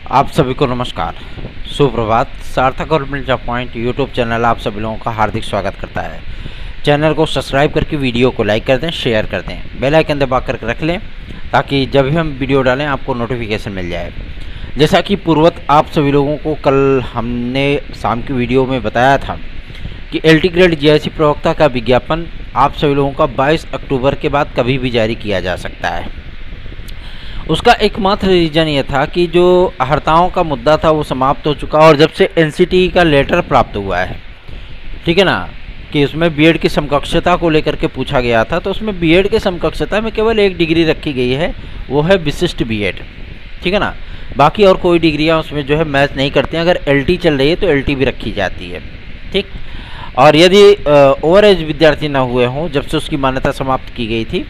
आप सभी को नमस्कार, सुप्रभात। सार्थक government job point YouTube channel आप सभी लोगों का हार्दिक स्वागत करता है। चैनल को सब्सक्राइब करके वीडियो को लाइक कर दें, शेयर कर दें, बेल आइकन दबा कर रख लें ताकि जब भी हम वीडियो डालें आपको नोटिफिकेशन मिल जाए। जैसा कि पूर्वत आप सभी लोगों को कल हमने शाम की वीडियो में बताया था कि LT ग्रेड GIC प्रवक्ता का विज्ञापन आप सभी लोगों का 22 अक्टूबर के बाद कभी भी जारी किया जा सकता है। उसका एकमात्र रीज़न ये था कि जो हड़तालों का मुद्दा था वो समाप्त हो चुका और जब से NCT का लेटर प्राप्त हुआ है, ठीक है ना, कि उसमें B.Ed की समकक्षता को लेकर के पूछा गया था, तो उसमें B.Ed के समकक्षता में केवल एक डिग्री रखी गई है, वो है विशिष्ट B.Ed, ठीक है ना। बाकी और कोई डिग्रियां उसमें जो है मैच नहीं करती हैं। अगर LT चल रही है तो LT भी रखी जाती है, ठीक। और यदि ओवर एज विद्यार्थी ना हुए हों जब से उसकी मान्यता समाप्त की गई थी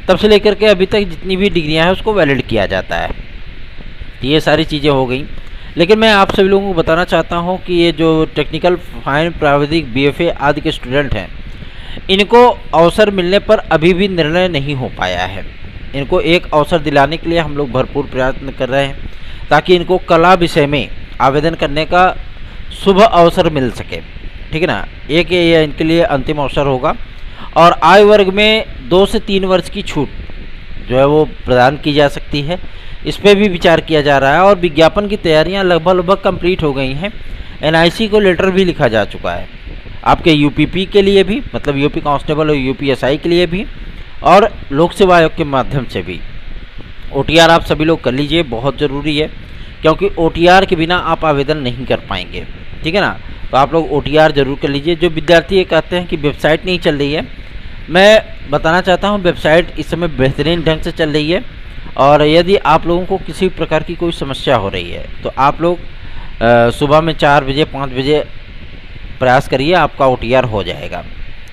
तब से लेकर के अभी तक जितनी भी डिग्रियां हैं उसको वैलिड किया जाता है। ये सारी चीज़ें हो गई, लेकिन मैं आप सभी लोगों को बताना चाहता हूं कि ये जो टेक्निकल फाइन प्राविधिक BFA आदि के स्टूडेंट हैं, इनको अवसर मिलने पर अभी भी निर्णय नहीं हो पाया है। इनको एक अवसर दिलाने के लिए हम लोग भरपूर प्रयत्न कर रहे हैं ताकि इनको कला विषय में आवेदन करने का शुभ अवसर मिल सके, ठीक है ना। एक ये इनके लिए अंतिम अवसर होगा और आयु वर्ग में 2 से 3 वर्ष की छूट जो है वो प्रदान की जा सकती है। इस पर भी विचार किया जा रहा है और विज्ञापन की तैयारियां लगभग कंप्लीट हो गई हैं। NIC को लेटर भी लिखा जा चुका है आपके UPP के लिए भी, मतलब UP कांस्टेबल और UPSI के लिए भी, और लोक सेवा आयोग के माध्यम से भी। OTR आप सभी लोग कर लीजिए, बहुत ज़रूरी है, क्योंकि OTR के बिना आप आवेदन नहीं कर पाएंगे, ठीक है ना। तो आप लोग OTR जरूर कर लीजिए। जो विद्यार्थी ये कहते हैं कि वेबसाइट नहीं चल रही है, मैं बताना चाहता हूँ वेबसाइट इस समय बेहतरीन ढंग से चल रही है। और यदि आप लोगों को किसी प्रकार की कोई समस्या हो रही है तो आप लोग सुबह में 4 बजे 5 बजे प्रयास करिए, आपका OTR हो जाएगा,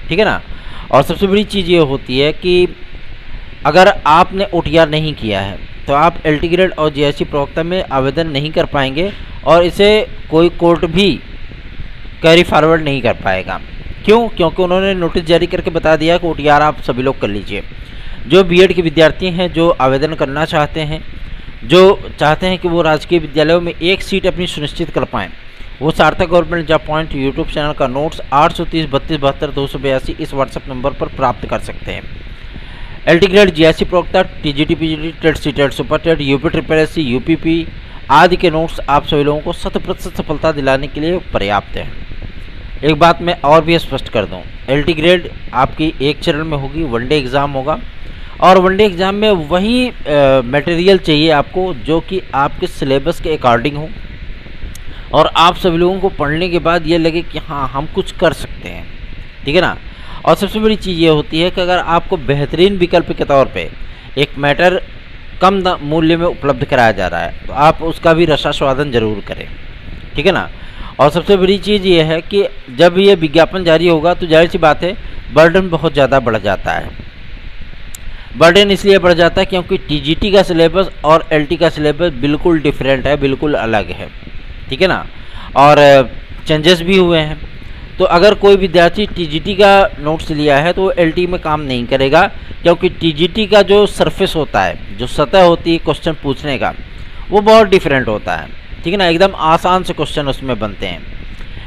ठीक है ना। और सबसे बड़ी चीज़ ये होती है कि अगर आपने OTR नहीं किया है तो आप LT ग्रेड और GIC प्रवक्ता में आवेदन नहीं कर पाएंगे और इसे कोई कोर्ट भी कैरी फॉरवर्ड नहीं कर पाएगा। क्यों? क्योंकि उन्होंने नोटिस जारी करके बता दिया कि OTR आप सभी लोग कर लीजिए। जो B.Ed के विद्यार्थी हैं, जो आवेदन करना चाहते हैं, जो चाहते हैं कि वो राजकीय विद्यालयों में एक सीट अपनी सुनिश्चित कर पाएँ, वो सार्थक government job point YouTube channel का नोट्स 830 32 72 282 इस व्हाट्सएप नंबर पर प्राप्त कर सकते हैं। LT ग्रेड GIC प्रवक्ता, TGT PGT TET CTET super TET UP SSC UPP आदि के नोट्स आप सभी लोगों को 100% सफलता दिलाने के लिए पर्याप्त है। एक बात मैं और भी स्पष्ट कर दूं, LT ग्रेड आपकी एक चरण में होगी, वनडे एग्ज़ाम होगा और वनडे एग्ज़ाम में वही मटेरियल चाहिए आपको जो कि आपके सिलेबस के अकॉर्डिंग हो और आप सभी लोगों को पढ़ने के बाद ये लगे कि हाँ हम कुछ कर सकते हैं, ठीक है ना। और सबसे बड़ी चीज़ ये होती है कि अगर आपको बेहतरीन विकल्प के तौर पे एक मैटर कम मूल्य में उपलब्ध कराया जा रहा है तो आप उसका भी रसास्वादन जरूर करें, ठीक है ना। और सबसे बड़ी चीज़ ये है कि जब ये विज्ञापन जारी होगा तो जाहिर सी बात है बर्डन बहुत ज़्यादा बढ़ जाता है। बर्डन इसलिए बढ़ जाता है क्योंकि TGT का सिलेबस और LT का सिलेबस बिल्कुल डिफरेंट है, बिल्कुल अलग है, ठीक है ना। और चेंजेस भी हुए हैं। तो अगर कोई विद्यार्थी TGT का नोट्स लिया है तो वो LT में काम नहीं करेगा, क्योंकि TGT का जो सरफेस होता है, जो सतह होती है क्वेश्चन पूछने का, वो बहुत डिफरेंट होता है, ठीक है ना। एकदम आसान से क्वेश्चन उसमें बनते हैं।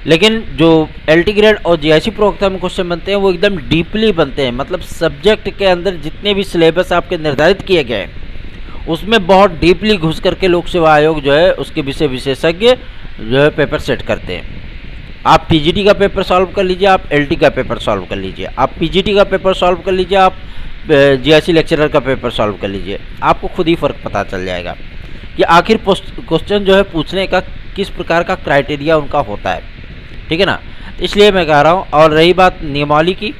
लेकिन जो LT ग्रेड और GIC प्रवक्ता में क्वेश्चन बनते हैं वो एकदम डीपली बनते हैं, मतलब सब्जेक्ट के अंदर जितने भी सिलेबस आपके निर्धारित किए गए उसमें बहुत डीपली घुस करके लोक सेवा आयोग जो है उसके विषय विशेषज्ञ जो है पेपर सेट करते हैं। आप TGT का पेपर सॉल्व कर लीजिए, आप LT का पेपर सॉल्व कर लीजिए, आप PGT का पेपर सॉल्व कर लीजिए, आप GIC लेक्चरर का पेपर सॉल्व कर लीजिए, आपको खुद ही फ़र्क पता चल जाएगा कि आखिर क्वेश्चन जो है पूछने का किस प्रकार का क्राइटेरिया उनका होता है, ठीक है ना। इसलिए मैं कह रहा हूँ। और रही बात नियमावली की,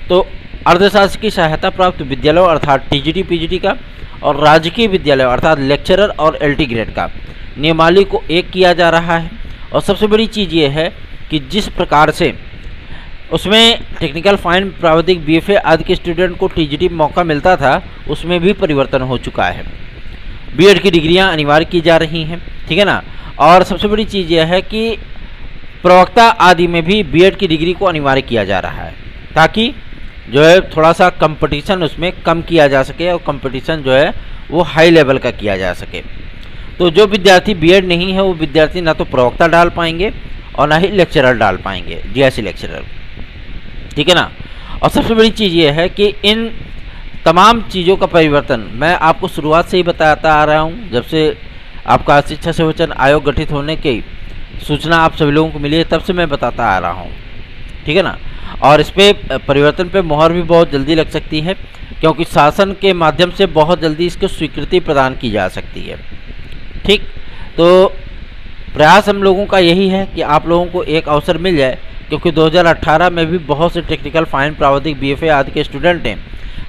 तो अर्धशासकीय सहायता प्राप्त विद्यालयों अर्थात TGT PGT का और राजकीय विद्यालय अर्थात लेक्चरर और LT ग्रेड का नियमावली को एक किया जा रहा है। और सबसे बड़ी चीज़ ये है कि जिस प्रकार से उसमें टेक्निकल फाइन प्राविधिक BFA आदि के स्टूडेंट को TGT में मौका मिलता था, उसमें भी परिवर्तन हो चुका है। B.Ed की डिग्रियां अनिवार्य की जा रही हैं, ठीक है ना। और सबसे बड़ी चीज़ यह है कि प्रवक्ता आदि में भी B.Ed की डिग्री को अनिवार्य किया जा रहा है ताकि जो है थोड़ा सा कंपटीशन उसमें कम किया जा सके और कंपटीशन जो है वो हाई लेवल का किया जा सके। तो जो विद्यार्थी बीएड नहीं है वो विद्यार्थी ना तो प्रवक्ता डाल पाएंगे और ना ही लेक्चरर डाल पाएंगे, डीआईसी लेक्चरर, ठीक है ना। और सबसे बड़ी चीज़ ये है कि इन तमाम चीज़ों का परिवर्तन मैं आपको शुरुआत से ही बताता आ रहा हूँ, जब से आपका शिक्षा सेवचयन आयोग गठित होने की सूचना आप सभी लोगों को मिली है तब से मैं बताता आ रहा हूँ, ठीक है ना। और इस पर परिवर्तन पे मोहर भी बहुत जल्दी लग सकती है, क्योंकि शासन के माध्यम से बहुत जल्दी इसको स्वीकृति प्रदान की जा सकती है, ठीक। तो प्रयास हम लोगों का यही है कि आप लोगों को एक अवसर मिल जाए, क्योंकि 2018 में भी बहुत से टेक्निकल, फाइन, प्राविधिक, बीएफए आदि के स्टूडेंट ने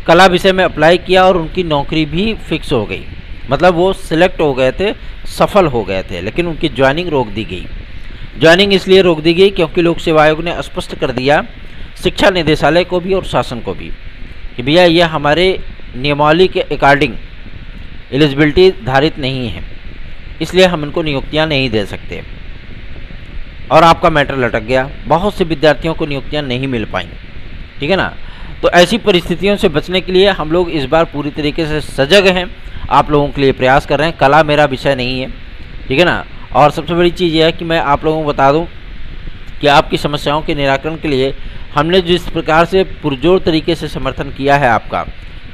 कला विषय में अप्लाई किया और उनकी नौकरी भी फिक्स हो गई, मतलब वो सिलेक्ट हो गए थे, सफल हो गए थे, लेकिन उनकी ज्वाइनिंग रोक दी गई। ज्वाइनिंग इसलिए रोक दी गई क्योंकि लोक सेवा आयोग ने स्पष्ट कर दिया शिक्षा निदेशालय को भी और शासन को भी कि भैया ये हमारे नियमावली के अकॉर्डिंग एलिजिबिलिटी धारित नहीं है, इसलिए हम इनको नियुक्तियां नहीं दे सकते। और आपका मैटर लटक गया, बहुत से विद्यार्थियों को नियुक्तियां नहीं मिल पाई, ठीक है ना। तो ऐसी परिस्थितियों से बचने के लिए हम लोग इस बार पूरी तरीके से सजग हैं, आप लोगों के लिए प्रयास कर रहे हैं। कला मेरा विषय नहीं है, ठीक है ना। और सबसे बड़ी चीज़ यह है कि मैं आप लोगों को बता दूं कि आपकी समस्याओं के निराकरण के लिए हमने जिस प्रकार से पुरजोर तरीके से समर्थन किया है आपका,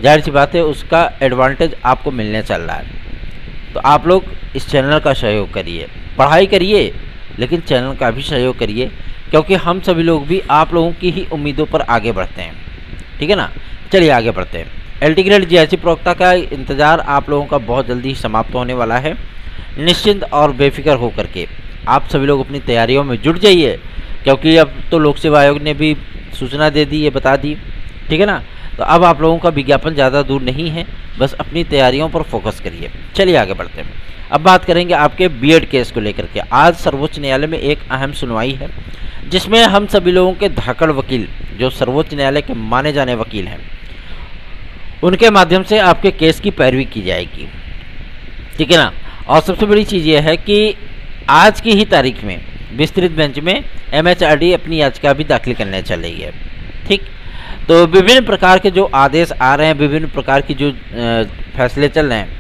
जाहिर सी बात है उसका एडवांटेज आपको मिलने चल रहा है। तो आप लोग इस चैनल का सहयोग करिए, पढ़ाई करिए, लेकिन चैनल का भी सहयोग करिए, क्योंकि हम सभी लोग भी आप लोगों की ही उम्मीदों पर आगे बढ़ते हैं, ठीक है ना। चलिए आगे बढ़ते हैं। एलटी ग्रेड जीआईसी प्रवक्ता का इंतज़ार आप लोगों का बहुत जल्दी समाप्त होने वाला है। निश्चिंत और बेफिक्र होकर के आप सभी लोग अपनी तैयारियों में जुट जाइए, क्योंकि अब तो लोक सेवा आयोग ने भी सूचना दे दी, ये बता दी, ठीक है ना। तो अब आप लोगों का विज्ञापन ज़्यादा दूर नहीं है, बस अपनी तैयारियों पर फोकस करिए। चलिए आगे बढ़ते हैं। अब बात करेंगे आपके बीएड केस को लेकर के। आज सर्वोच्च न्यायालय में एक अहम सुनवाई है, जिसमें हम सभी लोगों के धाकड़ वकील, जो सर्वोच्च न्यायालय के माने जाने वकील हैं, उनके माध्यम से आपके केस की पैरवी की जाएगी, ठीक है ना। और सबसे बड़ी चीज़ यह है कि आज की ही तारीख में विस्तृत बेंच में एमएचआरडी अपनी याचिका भी दाखिल करने चल रही है, ठीक। तो विभिन्न प्रकार के जो आदेश आ रहे हैं, विभिन्न प्रकार की जो फैसले चल रहे हैं,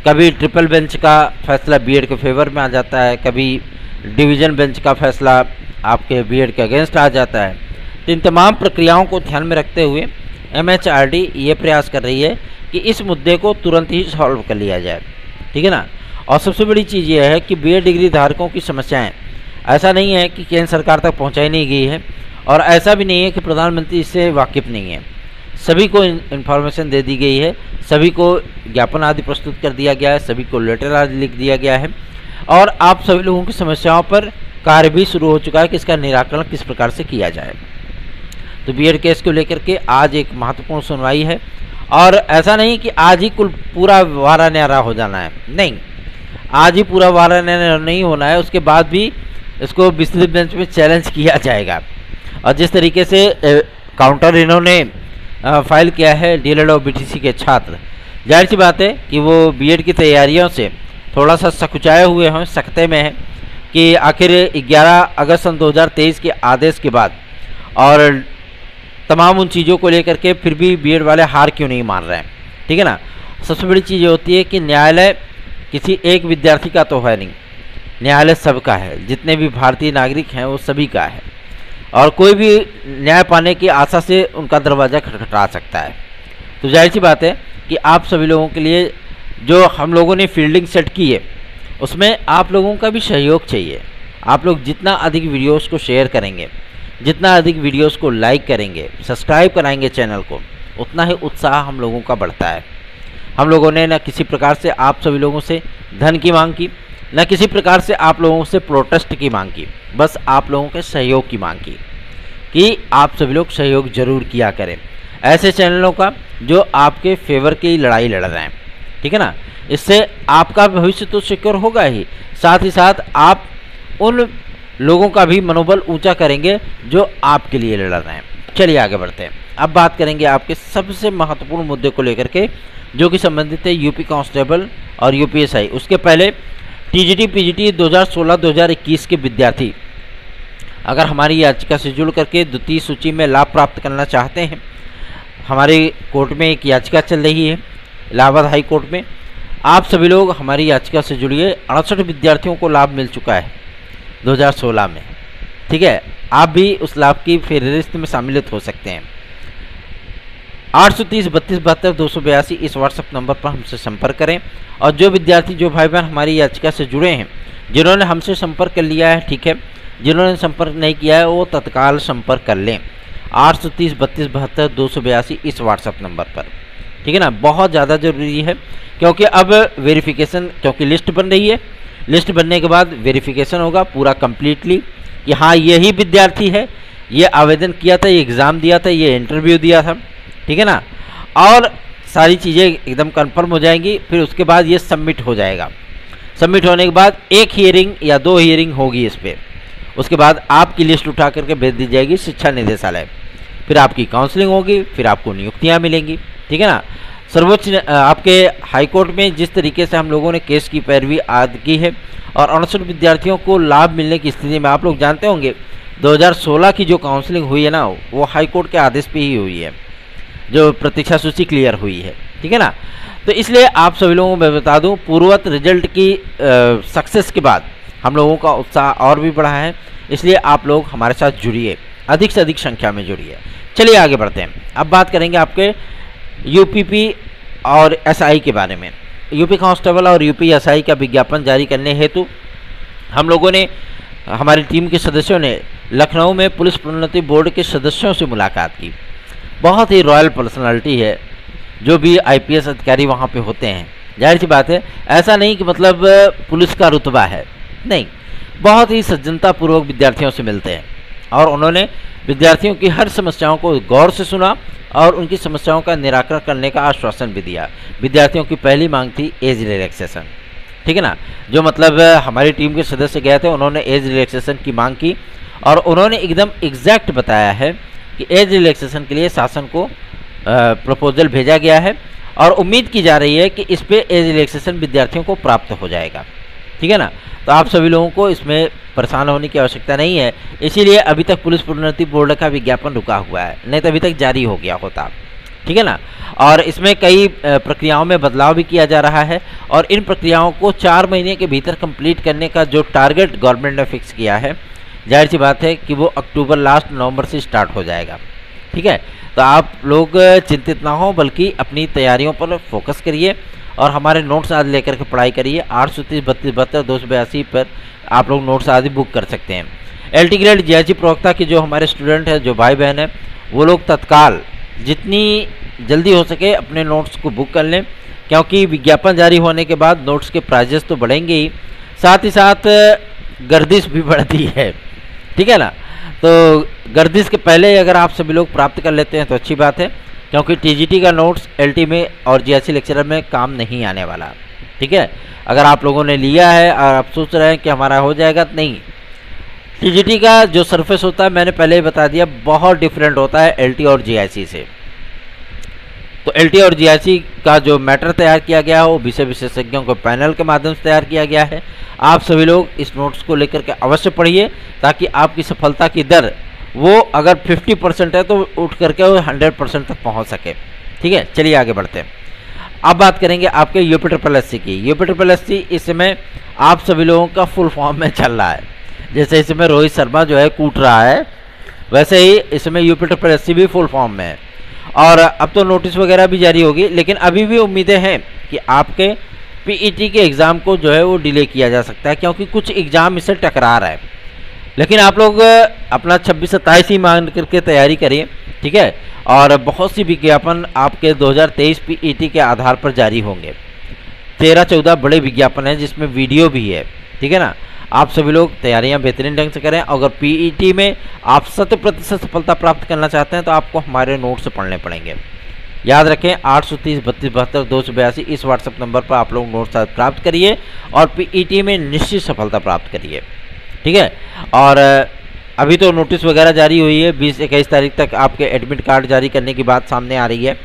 कभी ट्रिपल बेंच का फैसला बीएड के फेवर में आ जाता है, कभी डिवीज़न बेंच का फैसला आपके बीएड के अगेंस्ट आ जाता है। तो इन तमाम प्रक्रियाओं को ध्यान में रखते हुए एमएचआरडी ये प्रयास कर रही है कि इस मुद्दे को तुरंत ही सॉल्व कर लिया जाए, ठीक है ना। और सबसे बड़ी चीज़ ये है कि बीएड डिग्री धारकों की समस्याएं ऐसा नहीं है कि केंद्र सरकार तक पहुंचाई नहीं गई है, और ऐसा भी नहीं है कि प्रधानमंत्री इससे वाकिफ़ नहीं है। सभी को इन्फॉर्मेशन दे दी गई है, सभी को ज्ञापन आदि प्रस्तुत कर दिया गया है, सभी को लेटर आदि लिख दिया गया है, और आप सभी लोगों की समस्याओं पर कार्य भी शुरू हो चुका है कि इसका निराकरण किस प्रकार से किया जाए। तो बीएड केस को लेकर के आज एक महत्वपूर्ण सुनवाई है, और ऐसा नहीं कि आज ही कुल पूरा वारा न्यारा हो जाना है, नहीं, आज ही पूरा वारा न्यारा नहीं होना है, उसके बाद भी इसको विस्तृत बेंच में चैलेंज किया जाएगा। और जिस तरीके से काउंटर इन्होंने फाइल किया है डीएलएड और बीटीसी के छात्र, जाहिर सी बात है कि वो बीएड की तैयारियों से थोड़ा सा सकुचाए हुए हैं, सकते में हैं कि आखिर 11 अगस्त सन 2023 के आदेश के बाद और तमाम उन चीज़ों को लेकर के फिर भी बीएड वाले हार क्यों नहीं मान रहे हैं, ठीक है ना। सबसे बड़ी चीज़ ये होती है कि न्यायालय किसी एक विद्यार्थी का तो है नहीं, न्यायालय सबका है, जितने भी भारतीय नागरिक हैं वो सभी का है, और कोई भी न्याय पाने की आशा से उनका दरवाज़ा खटखटा सकता है। तो जाहिर सी बात है कि आप सभी लोगों के लिए जो हम लोगों ने फील्डिंग सेट की है, उसमें आप लोगों का भी सहयोग चाहिए। आप लोग जितना अधिक वीडियोस को शेयर करेंगे, जितना अधिक वीडियोस को लाइक करेंगे, सब्सक्राइब कराएंगे चैनल को, उतना ही उत्साह हम लोगों का बढ़ता है। हम लोगों ने न किसी प्रकार से आप सभी लोगों से धन की मांग की, न किसी प्रकार से आप लोगों से प्रोटेस्ट की मांग की, बस आप लोगों के सहयोग की मांग की कि आप सभी लोग सहयोग जरूर किया करें ऐसे चैनलों का जो आपके फेवर की लड़ाई लड़ रहे हैं, ठीक है ना। इससे आपका भविष्य तो सिक्योर होगा ही, साथ ही साथ आप उन लोगों का भी मनोबल ऊंचा करेंगे जो आपके लिए लड़ रहे हैं। चलिए आगे बढ़ते हैं। अब बात करेंगे आपके सबसे महत्वपूर्ण मुद्दे को लेकर के, जो कि संबंधित है यूपी कांस्टेबल और यूपीएसआई। उसके पहले टीजीटी पीजीटी 2016-2021 के विद्यार्थी अगर हमारी याचिका से जुड़ करके द्वितीय सूची में लाभ प्राप्त करना चाहते हैं, हमारे कोर्ट में एक याचिका चल रही है इलाहाबाद हाई कोर्ट में। आप सभी लोग हमारी याचिका से जुड़िए। 68 विद्यार्थियों को लाभ मिल चुका है 2016 में, ठीक है। आप भी उस लाभ की फेहरिस्त में शामिल हो सकते हैं। 830 32 72 282 इस व्हाट्सएप नंबर पर हमसे संपर्क करें। और जो विद्यार्थी, जो भाई बहन हमारी याचिका से जुड़े हैं, जिन्होंने हमसे संपर्क कर लिया है, ठीक है, जिन्होंने संपर्क नहीं किया है वो तत्काल संपर्क कर लें 830 32 72 282 इस व्हाट्सएप नंबर पर, ठीक है ना। बहुत ज़्यादा ज़रूरी है, क्योंकि अब वेरिफिकेशन, क्योंकि लिस्ट बन रही है, लिस्ट बनने के बाद वेरिफिकेशन होगा पूरा कंप्लीटली कि हाँ यही विद्यार्थी है, ये आवेदन किया था, ये एग्ज़ाम दिया था, ये इंटरव्यू दिया था, ठीक है ना। और सारी चीज़ें एकदम कंफर्म हो जाएंगी। फिर उसके बाद ये सबमिट हो जाएगा। सबमिट होने के बाद एक हियरिंग या 2 हियरिंग होगी इस पर। उसके बाद आपकी लिस्ट उठा करके भेज दी जाएगी शिक्षा निदेशालय। फिर आपकी काउंसलिंग होगी, फिर आपको नियुक्तियाँ मिलेंगी, ठीक है ना। सर्वोच्च आपके हाईकोर्ट में जिस तरीके से हम लोगों ने केस की पैरवी आदि की है और 68 विद्यार्थियों को लाभ मिलने की स्थिति में, आप लोग जानते होंगे 2016 की जो काउंसलिंग हुई है ना, वो हाईकोर्ट के आदेश पे ही हुई है, जो प्रतीक्षा सूची क्लियर हुई है, ठीक है ना। तो इसलिए आप सभी लोगों को मैं बता दूं, पूर्ववत रिजल्ट की सक्सेस के बाद हम लोगों का उत्साह और भी बढ़ा है। इसलिए आप लोग हमारे साथ जुड़िए, अधिक से अधिक संख्या में जुड़िए। चलिए आगे बढ़ते हैं। अब बात करेंगे आपके यूपीपी और एसआई के बारे में। यूपी कांस्टेबल और यूपी एसआई का विज्ञापन जारी करने हेतु हम लोगों ने, हमारी टीम के सदस्यों ने लखनऊ में पुलिस प्रोन्नति बोर्ड के सदस्यों से मुलाकात की। बहुत ही रॉयल पर्सनालिटी है, जो भी आईपीएस अधिकारी वहाँ पे होते हैं। जाहिर सी बात है, ऐसा नहीं कि मतलब पुलिस का रुतबा है, नहीं, बहुत ही सज्जनतापूर्वक विद्यार्थियों से मिलते हैं। और उन्होंने विद्यार्थियों की हर समस्याओं को गौर से सुना और उनकी समस्याओं का निराकरण करने का आश्वासन भी दिया। विद्यार्थियों की पहली मांग थी एज रिलैक्सेशन, ठीक है ना। जो मतलब हमारी टीम के सदस्य गए थे, उन्होंने एज रिलैक्सेशन की मांग की और उन्होंने एकदम एग्जैक्ट बताया है कि एज रिलैक्सेशन के लिए शासन को प्रपोजल भेजा गया है और उम्मीद की जा रही है कि इस पे एज रिलैक्सेशन विद्यार्थियों को प्राप्त हो जाएगा, ठीक है ना। तो आप सभी लोगों को इसमें परेशान होने की आवश्यकता नहीं है। इसीलिए अभी तक पुलिस प्रोन्नति बोर्ड का विज्ञापन रुका हुआ है, नहीं तो अभी तक जारी हो गया होता, ठीक है ना। और इसमें कई प्रक्रियाओं में बदलाव भी किया जा रहा है और इन प्रक्रियाओं को 4 महीने के भीतर कंप्लीट करने का जो टारगेट गवर्नमेंट ने फिक्स किया है, जाहिर सी बात है कि वो अक्टूबर लास्ट नवंबर से स्टार्ट हो जाएगा, ठीक है। तो आप लोग चिंतित ना हो, बल्कि अपनी तैयारियों पर फोकस करिए और हमारे नोट्स आदि लेकर के पढ़ाई करिए। 830 32 72 282 पर आप लोग नोट्स आदि बुक कर सकते हैं। एलटी ग्रेड जीआईसी प्रवक्ता के जो हमारे स्टूडेंट हैं, जो भाई बहन हैं, वो लोग तत्काल जितनी जल्दी हो सके अपने नोट्स को बुक कर लें, क्योंकि विज्ञापन जारी होने के बाद नोट्स के प्राइजेस तो बढ़ेंगे ही, साथ ही साथ गर्दिश भी बढ़ती है, ठीक है ना। तो गर्दिश के पहले अगर आप सभी लोग प्राप्त कर लेते हैं तो अच्छी बात है, क्योंकि टीजीटी का नोट्स एलटी में और जीआईसी लेक्चरर में काम नहीं आने वाला, ठीक है। अगर आप लोगों ने लिया है और आप सोच रहे हैं कि हमारा हो जाएगा, तो नहीं। टीजीटी का जो सरफेस होता है, मैंने पहले ही बता दिया, बहुत डिफरेंट होता है एलटी और जीआईसी से। तो एलटी और जीआईसी का जो मैटर तैयार किया गया है वो विषय विशेषज्ञों के पैनल के माध्यम से तैयार किया गया है। आप सभी लोग इस नोट्स को लेकर के अवश्य पढ़िए, ताकि आपकी सफलता की दर वो अगर 50% है तो उठ करके वो 100% तक पहुंच सके, ठीक है। चलिए आगे बढ़ते हैं। अब बात करेंगे आपके यूपी ट्रिपल एससी की। यूपी ट्रिपल एससी इस समय आप सभी लोगों का फुल फॉर्म में चल रहा है। जैसे इस समय रोहित शर्मा जो है कूट रहा है, वैसे ही इस समय यूपी ट्रिपल एससी भी फुल फॉर्म में है। और अब तो नोटिस वगैरह भी जारी होगी, लेकिन अभी भी उम्मीदें हैं कि आपके पीईटी के एग्ज़ाम को जो है वो डिले किया जा सकता है, क्योंकि कुछ एग्ज़ाम इससे टकरा रहा है। लेकिन आप लोग अपना 26-27 ही मान करके तैयारी करिए, ठीक है। और बहुत सी विज्ञापन आपके 2023 पीईटी के आधार पर जारी होंगे। 13-14 बड़े विज्ञापन हैं जिसमें वीडियो भी है, ठीक है ना। आप सभी लोग तैयारियां बेहतरीन ढंग से करें। अगर पीईटी में आप 100% सफलता प्राप्त करना चाहते हैं तो आपको हमारे नोट्स पढ़ने पड़ेंगे। याद रखें 830 32 72 282 इस व्हाट्सएप नंबर पर आप लोग नोट्स प्राप्त करिए और पीईटी में निश्चित सफलता प्राप्त करिए, ठीक है। और अभी तो नोटिस वगैरह जारी हुई है, 20-21 तारीख तक आपके एडमिट कार्ड जारी करने की बात सामने आ रही है।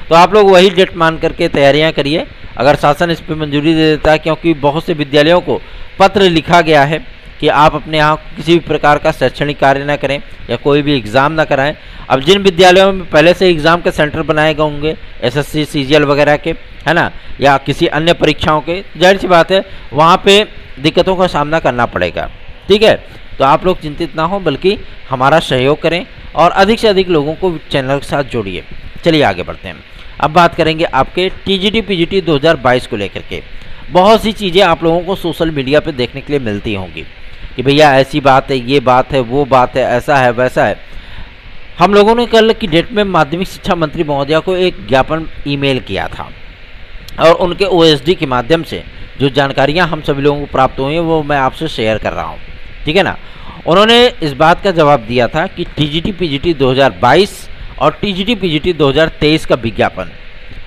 तो आप लोग वही डेट मान करके तैयारियां करिए, अगर शासन इस पर मंजूरी दे देता है, क्योंकि बहुत से विद्यालयों को पत्र लिखा गया है कि आप अपने यहाँ किसी भी प्रकार का शैक्षणिक कार्य न करें या कोई भी एग्ज़ाम ना कराएं। अब जिन विद्यालयों में पहले से एग्ज़ाम के सेंटर बनाए गए होंगे एसएससी सीजीएल वगैरह के, है ना, या किसी अन्य परीक्षाओं के, जाहिर सी बात है वहाँ पे दिक्कतों का सामना करना पड़ेगा। ठीक है, तो आप लोग चिंतित ना हो, बल्कि हमारा सहयोग करें और अधिक से अधिक लोगों को चैनल के साथ जोड़िए। चलिए आगे बढ़ते हैं। अब बात करेंगे आपके टीजीटी पीजीटी 2022 को लेकर के। बहुत सी चीज़ें आप लोगों को सोशल मीडिया पे देखने के लिए मिलती होंगी कि भैया ऐसी बात है, ये बात है, वो बात है, ऐसा है, वैसा है। हम लोगों ने कल की डेट में माध्यमिक शिक्षा मंत्री महोदया को एक ज्ञापन ईमेल किया था और उनके ओएसडी के माध्यम से जो जानकारियां हम सभी लोगों को प्राप्त हुई हैं वो मैं आपसे शेयर कर रहा हूं। ठीक है ना, उन्होंने इस बात का जवाब दिया था कि टीजीटी पीजीटी 2022 और टीजीटी पीजीटी 2023 का विज्ञापन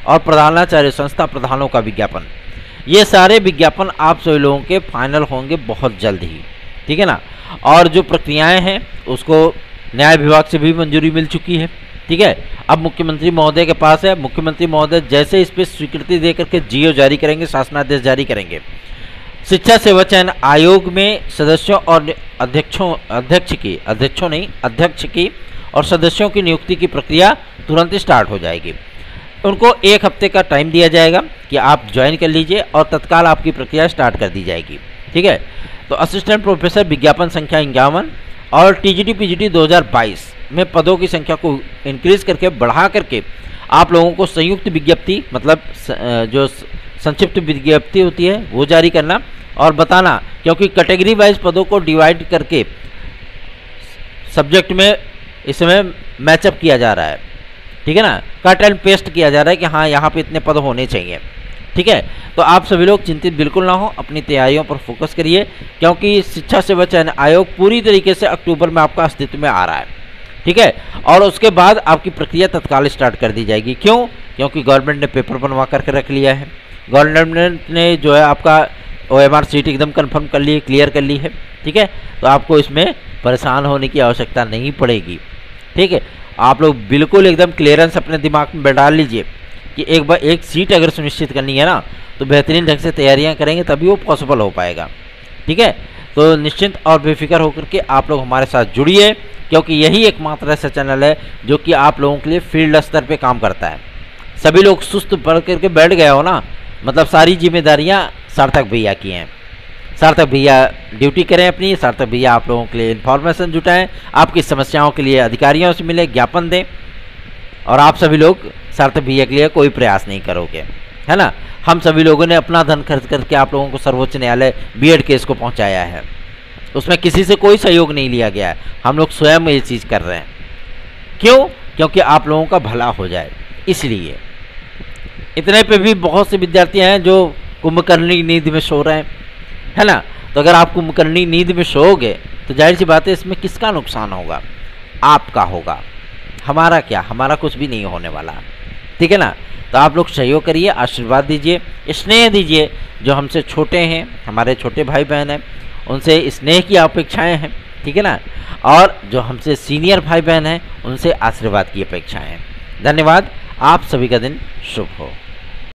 और प्रधानाचार्य संस्था प्रधानों का विज्ञापन, ये सारे विज्ञापन आप सभी लोगों के फाइनल होंगे बहुत जल्द ही। ठीक है ना, और जो प्रक्रियाएं हैं उसको न्याय विभाग से भी मंजूरी मिल चुकी है। ठीक है, अब मुख्यमंत्री महोदय के पास है। मुख्यमंत्री महोदय जैसे इस पर स्वीकृति दे करके जीओ जारी करेंगे, शासनादेश जारी करेंगे, शिक्षा सेवा चयन आयोग में सदस्यों और अध्यक्ष की और सदस्यों की नियुक्ति की प्रक्रिया तुरंत स्टार्ट हो जाएगी। उनको 1 हफ्ते का टाइम दिया जाएगा कि आप ज्वाइन कर लीजिए और तत्काल आपकी प्रक्रिया स्टार्ट कर दी जाएगी। ठीक है, तो असिस्टेंट प्रोफेसर विज्ञापन संख्या 51 और टीजीटी पीजीटी 2022 में पदों की संख्या को इंक्रीज करके बढ़ा करके आप लोगों को संयुक्त विज्ञप्ति, मतलब जो संक्षिप्त विज्ञप्ति होती है वो जारी करना और बताना, क्योंकि कैटेगरी वाइज पदों को डिवाइड करके सब्जेक्ट में इस समय मैचअप किया जा रहा है। ठीक है ना, कट एंड पेस्ट किया जा रहा है कि हाँ यहाँ पे इतने पद होने चाहिए। ठीक है, तो आप सभी लोग चिंतित बिल्कुल ना हो, अपनी तैयारियों पर फोकस करिए, क्योंकि शिक्षा सेवा चयन आयोग पूरी तरीके से अक्टूबर में आपका अस्तित्व में आ रहा है। ठीक है, और उसके बाद आपकी प्रक्रिया तत्काल स्टार्ट कर दी जाएगी। क्यों? क्योंकि गवर्नमेंट ने पेपर बनवा करके रख लिया है। गवर्नमेंट ने जो है आपका OMR सीट एकदम कंफर्म कर ली है, क्लियर कर ली है। ठीक है, तो आपको इसमें परेशान होने की आवश्यकता नहीं पड़ेगी। ठीक है, आप लोग बिल्कुल एकदम क्लियरेंस अपने दिमाग में बैठा लीजिए कि एक बार एक सीट अगर सुनिश्चित करनी है ना, तो बेहतरीन ढंग से तैयारियां करेंगे तभी वो पॉसिबल हो पाएगा। ठीक है, तो निश्चिंत और बेफिक्र होकर के आप लोग हमारे साथ जुड़िए, क्योंकि यही एकमात्र ऐसा चैनल है जो कि आप लोगों के लिए फील्ड स्तर पे काम करता है। सभी लोग सुस्त पड़ करके बैठ गए हो ना, मतलब सारी जिम्मेदारियां सार्थक भैया की हैं। सार्थक भैया ड्यूटी करें अपनी, सार्थक भैया आप लोगों के लिए इन्फॉर्मेशन जुटाएं, आपकी समस्याओं के लिए अधिकारियों से मिले, ज्ञापन दें, और आप सभी लोग सार्थक भैया के लिए कोई प्रयास नहीं करोगे, है ना। हम सभी लोगों ने अपना धन खर्च करके आप लोगों को सर्वोच्च न्यायालय बीएड केस को पहुंचाया है, उसमें किसी से कोई सहयोग नहीं लिया गया है, हम लोग स्वयं ये चीज़ कर रहे हैं। क्यों? क्योंकि आप लोगों का भला हो जाए, इसलिए। इतने पे भी बहुत से विद्यार्थी हैं जो कुंभकर्णी नींद में सो रहे हैं, है ना। तो अगर आप कुंभकर्णी नींद में सोओगे तो जाहिर सी बात है इसमें किसका नुकसान होगा? आपका होगा। हमारा क्या? हमारा कुछ भी नहीं होने वाला। ठीक है ना। तो आप लोग सहयोग करिए, आशीर्वाद दीजिए, स्नेह दीजिए। जो हमसे छोटे हैं, हमारे छोटे भाई बहन हैं, उनसे स्नेह की अपेक्षाएं हैं। ठीक है ना। और जो हमसे सीनियर भाई बहन हैं, उनसे आशीर्वाद की अपेक्षाएं हैं। धन्यवाद। आप सभी का दिन शुभ हो।